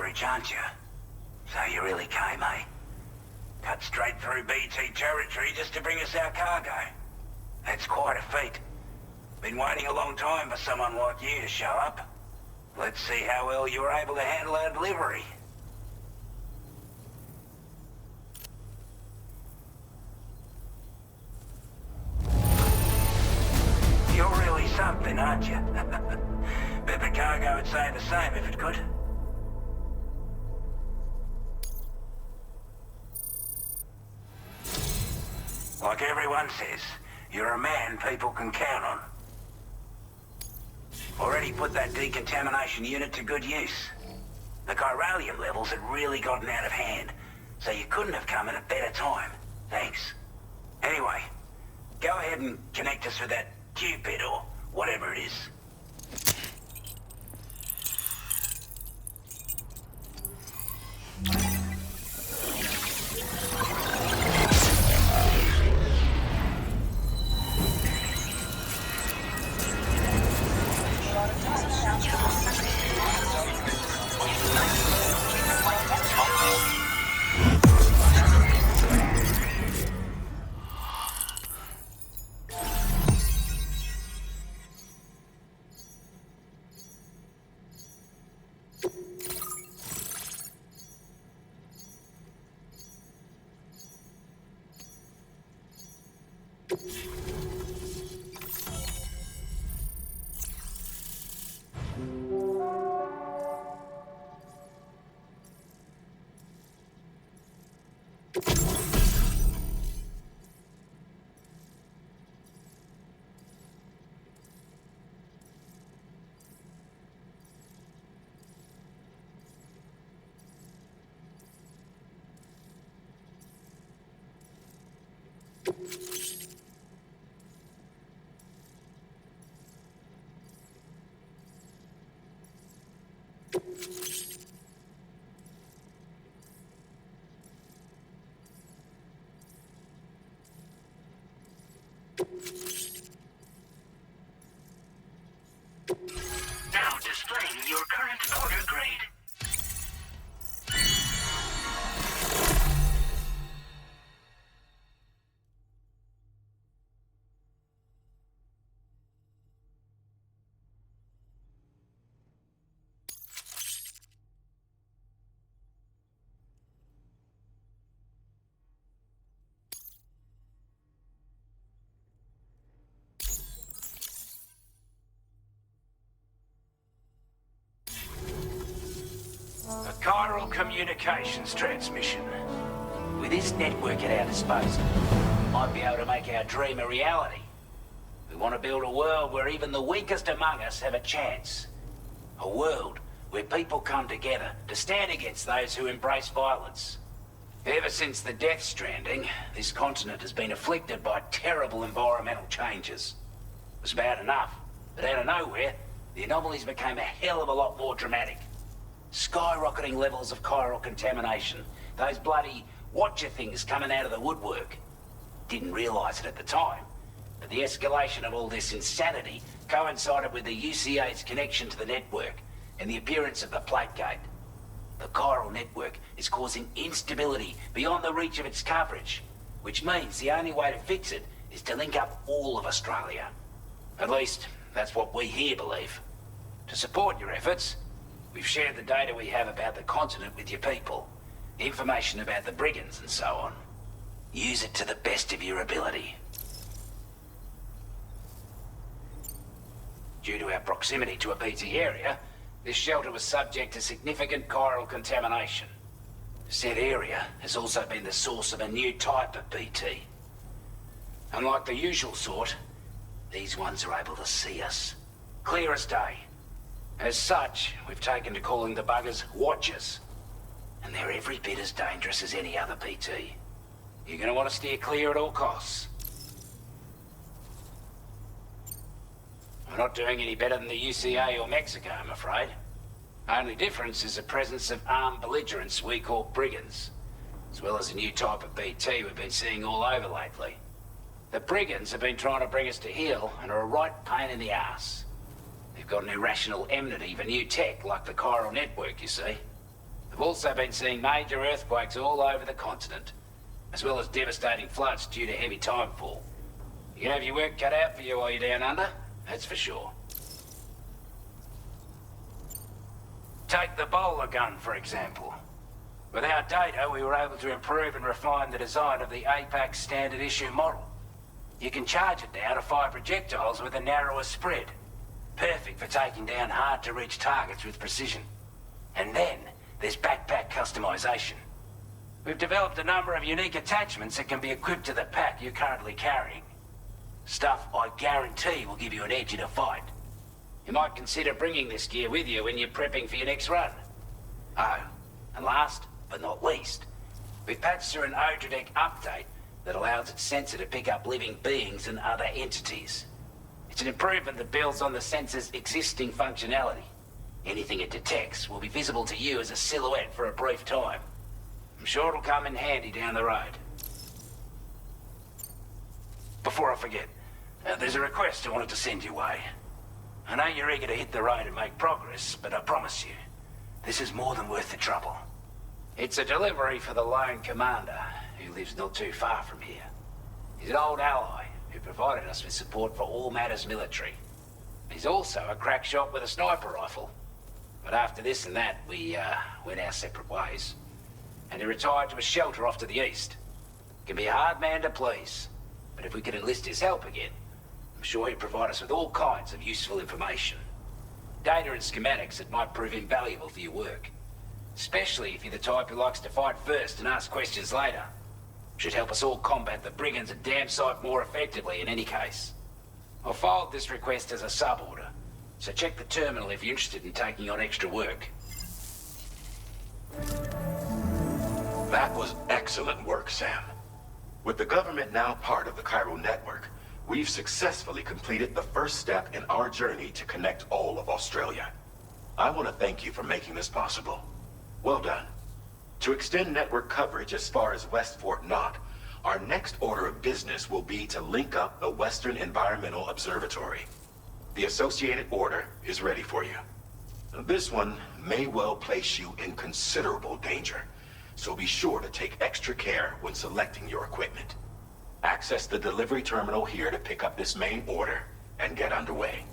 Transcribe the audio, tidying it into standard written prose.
bridge, aren't you? So you really came, eh? Cut straight through BT territory just to bring us our cargo. That's quite a feat. Been waiting a long time for someone like you to show up. Let's see how well you were able to handle our delivery. You're really something, aren't you? Bet the cargo would say the same if it could. Like everyone says, you're a man people can count on. Already put that decontamination unit to good use. The chiralium levels had really gotten out of hand, so you couldn't have come at a better time. Thanks. Anyway, go ahead and connect us with that Cupid or whatever it is. Now displaying your current order grade. A chiral communications transmission. With this network at our disposal, we might be able to make our dream a reality. We want to build a world where even the weakest among us have a chance. A world where people come together to stand against those who embrace violence. Ever since the Death Stranding, this continent has been afflicted by terrible environmental changes. It was bad enough, but out of nowhere, the anomalies became a hell of a lot more dramatic. Skyrocketing levels of chiral contamination. Those bloody watcher things coming out of the woodwork. Didn't realize it at the time, but the escalation of all this insanity coincided with the UCA's connection to the network and the appearance of the plate gate. The chiral network is causing instability beyond the reach of its coverage, which means the only way to fix it is to link up all of Australia. At least, that's what we here believe. To support your efforts, we've shared the data we have about the continent with your people, information about the brigands and so on. Use it to the best of your ability. Due to our proximity to a BT area, this shelter was subject to significant chiral contamination. Said area has also been the source of a new type of BT. Unlike the usual sort, these ones are able to see us. Clear as day. As such, we've taken to calling the buggers Watchers. And they're every bit as dangerous as any other BT. You're gonna want to steer clear at all costs. We're not doing any better than the UCA or Mexico, I'm afraid. Only difference is the presence of armed belligerents we call brigands, as well as a new type of BT we've been seeing all over lately. The brigands have been trying to bring us to heel and are a right pain in the ass. They've got an irrational enmity for new tech like the chiral network, you see. We've also been seeing major earthquakes all over the continent, as well as devastating floods due to heavy timefall. You can have your work cut out for you while you're down under, that's for sure. Take the bowler gun, for example. With our data, we were able to improve and refine the design of the APAC standard issue model. You can charge it now to fire projectiles with a narrower spread. Perfect for taking down hard-to-reach targets with precision. And then, there's backpack customization. We've developed a number of unique attachments that can be equipped to the pack you're currently carrying. Stuff I guarantee will give you an edge in a fight. You might consider bringing this gear with you when you're prepping for your next run. Oh, and last but not least, we've patched through an Odradek update that allows its sensor to pick up living beings and other entities. It's an improvement that builds on the sensor's existing functionality. Anything it detects will be visible to you as a silhouette for a brief time. I'm sure it'll come in handy down the road. Before I forget, there's a request I wanted to send your way. I know you're eager to hit the road and make progress, but I promise you, this is more than worth the trouble. It's a delivery for the lone commander, who lives not too far from here. He's an old ally who provided us with support for all matters military. He's also a crack shot with a sniper rifle. But after this and that, we went our separate ways. And he retired to a shelter off to the east. Can be a hard man to please, but if we could enlist his help again, I'm sure he'd provide us with all kinds of useful information. Data and schematics that might prove invaluable for your work. Especially if you're the type who likes to fight first and ask questions later. Should help us all combat the brigands a damn sight more effectively in any case. I've filed this request as a sub-order, so check the terminal if you're interested in taking on extra work. That was excellent work, Sam. With the government now part of the Cairo network, we've successfully completed the first step in our journey to connect all of Australia. I want to thank you for making this possible. Well done. To extend network coverage as far as West Fort Knott, our next order of business will be to link up the Western Environmental Observatory. The associated order is ready for you. This one may well place you in considerable danger, so be sure to take extra care when selecting your equipment. Access the delivery terminal here to pick up this main order and get underway.